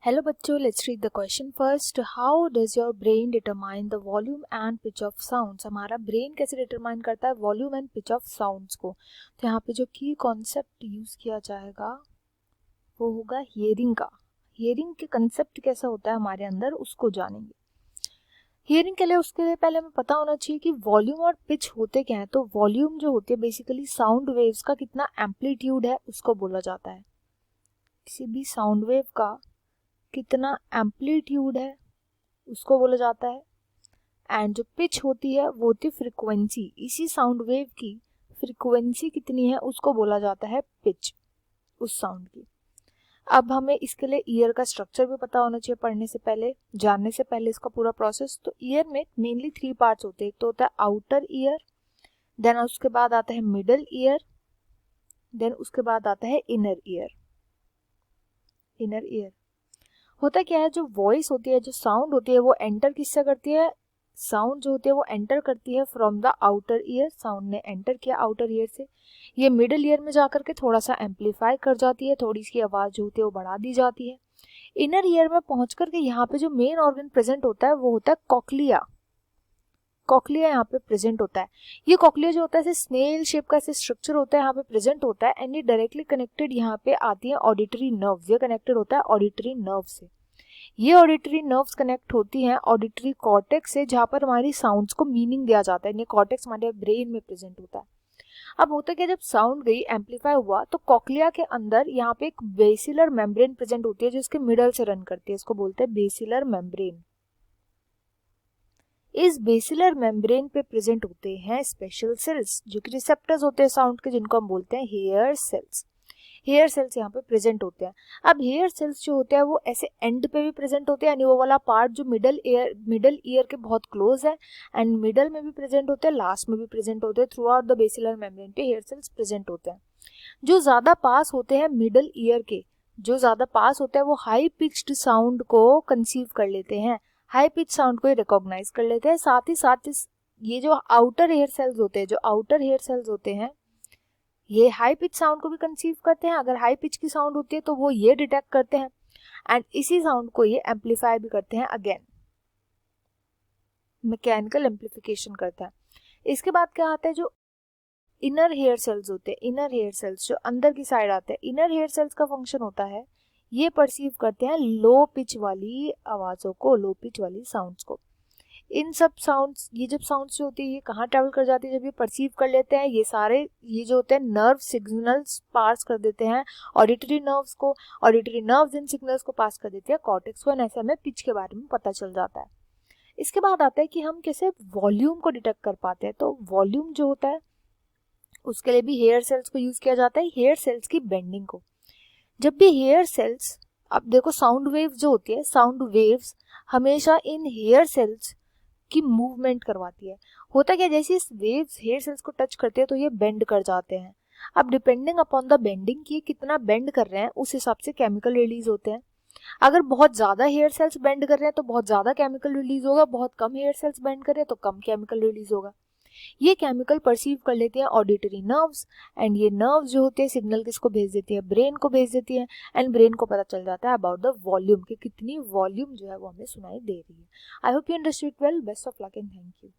Hello बच्चों, let's read the question first. How does your brain determine the volume and pitch of sounds. हमारा brain कैसे determine करता है volume and pitch of sounds को. तो यहाँ पे जो की कॉन्सेप्ट यूज किया जाएगा वो होगा हियरिंग का. हियरिंग के कंसेप्ट कैसा होता है हमारे अंदर उसको जानेंगे. हियरिंग के लिए उसके लिए पहले हमें पता होना चाहिए कि वॉल्यूम और पिच होते क्या है. तो वॉल्यूम जो होती है बेसिकली साउंड वेव्स का कितना एम्पलीट्यूड है उसको बोला जाता है. किसी भी साउंड वेव का कितना एम्पलीट्यूड है उसको बोला जाता है. एंड जो पिच होती है वो होती है फ्रीक्वेंसी. इसी साउंड वेव की फ्रीक्वेंसी कितनी है उसको बोला जाता है पिच उस साउंड की. अब हमें इसके लिए ईयर का स्ट्रक्चर भी पता होना चाहिए पढ़ने से पहले, जानने से पहले इसका पूरा प्रोसेस. तो ईयर में मेनली 3 पार्ट्स होते हैं. एक तो होता है आउटर ईयर, देन उसके बाद आता है मिडल ईयर, देन उसके बाद आता है इनर ईयर. इनर ईयर होता क्या है, जो वॉइस होती है, जो साउंड होती है वो एंटर किससे करती है. साउंड जो होती है वो एंटर करती है from the outer ear. Sound ने एंटर किया आउटर ईयर से, ये मिडिल ईयर में जाकर के थोड़ा सा एम्पलीफाई कर जाती है, थोड़ी सी आवाज जो होती है वो बढ़ा दी जाती है. इनर ईयर में पहुंच करके यहाँ पे जो मेन ऑर्गन प्रेजेंट होता है वो होता है कॉक्लिया. कॉक्लिया यहाँ पे प्रेजेंट होता है. ये कॉक्लिया जो होता है ऐसे स्नेल शेप का ऐसे स्ट्रक्चर होता है यहाँ पे प्रेजेंट होता है. एंड ये डायरेक्टली कनेक्टेड यहाँ पे आती है ऑडिटरी नर्व्स. ये कनेक्टेड होता है ऑडिटरी नर्व से. ये ऑडिटरी नर्व्स कनेक्ट होती हैं ऑडिटरी कॉर्टेक्स से, जहाँ पर हमारी साउंड्स को मीनिंग दिया जाता है. ये कॉर्टेक्स हमारे ब्रेन में प्रेजेंट होता है. अब होता क्या, जब साउंड गई एम्पलीफाई हुआ तो कॉक्लिया के अंदर यहाँ पे एक बेसिलर मेम्ब्रेन प्रेजेंट होती है जो इसके मिडल से रन करती है. इसको बोलते हैं बेसिलर मेम्ब्रेन. इस बेसिलर मेम्ब्रेन पे प्रेजेंट होते हैं स्पेशल सेल्स जो कि रिसेप्टर्स होते हैं साउंड के, जिनको हम बोलते हैं हेयर सेल्स. हेयर सेल्स यहाँ पे प्रेजेंट होते हैं. अब हेयर सेल्स जो होते हैं वो ऐसे एंड पे भी प्रेजेंट होते हैं, यानी वो वाला पार्ट जो मिडल ईयर के बहुत क्लोज है. एंड मिडल में भी प्रेजेंट होते हैं, लास्ट में भी प्रेजेंट होते हैं. Through out the basilar membrane पे हेयर सेल्स प्रेजेंट होते हैं. जो ज्यादा पास होते हैं मिडल ईयर के, जो ज्यादा पास होते हैं वो हाई पिच्ड साउंड को कंसीव कर लेते हैं, हाई पिच साउंड को रिकॉग्नाइज कर लेते हैं. साथ ही साथ ये जो आउटर हेयर सेल्स होते हैं, जो आउटर हेयर सेल्स होते हैं ये हाई पिच साउंड को भी कंसीव करते हैं. अगर हाई पिच की साउंड होती है तो वो ये डिटेक्ट करते हैं एंड इसी साउंड को ये एम्पलीफाई भी करते हैं. अगेन मैकेनिकल एम्पलीफिकेशन करता है. इसके बाद क्या आता है, जो इनर हेयर सेल्स होते हैं, इनर हेयर सेल्स जो अंदर की साइड आते हैं, इनर हेयर सेल्स का फंक्शन होता है ये परसीव करते हैं लो पिच वाली आवाजों को, लो पिच वाली साउंड्स को. इन सब साउंड्स, ये जब साउंड्स जो होती है ये कहाँ ट्रैवल कर जाती है, जब ये परसीव कर लेते हैं ये सारे, ये जो होते हैं नर्व सिग्नल्स पास कर देते हैं ऑडिटरी नर्व्स को. ऑडिटरी नर्व्स इन सिग्नल्स को पास कर देते हैं कॉर्टेक्स को. ऐसे हमें पिच के बारे में पता चल जाता है. इसके बाद आता है कि हम कैसे वॉल्यूम को डिटेक्ट कर पाते हैं. तो वॉल्यूम जो होता है उसके लिए भी हेयर सेल्स को यूज किया जाता है, हेयर सेल्स की बेंडिंग को. जब भी हेयर सेल्स, अब देखो साउंड वेव्स जो होती है, साउंड वेव्स हमेशा इन हेयर सेल्स की मूवमेंट करवाती है. होता क्या, जैसे इस वेव्स हेयर सेल्स को टच करते हैं तो ये बेंड कर जाते हैं. अब डिपेंडिंग अपॉन द बेंडिंग की कितना बेंड कर रहे हैं उस हिसाब से केमिकल रिलीज होते हैं. अगर बहुत ज्यादा हेयर सेल्स बेंड कर रहे हैं तो बहुत ज्यादा केमिकल रिलीज होगा, बहुत कम हेयर सेल्स बेंड कर रहे हैं तो कम केमिकल रिलीज होगा. ये केमिकल परसीव कर लेते हैं ऑडिटरी नर्व्स. एंड ये नर्व्स जो होते हैं सिग्नल किसको भेज देती है, ब्रेन को भेज देती है. एंड ब्रेन को पता चल जाता है अबाउट द वॉल्यूम, कि कितनी वॉल्यूम जो है वो हमें सुनाई दे रही है. I hope you understood well. Best of luck and thank you.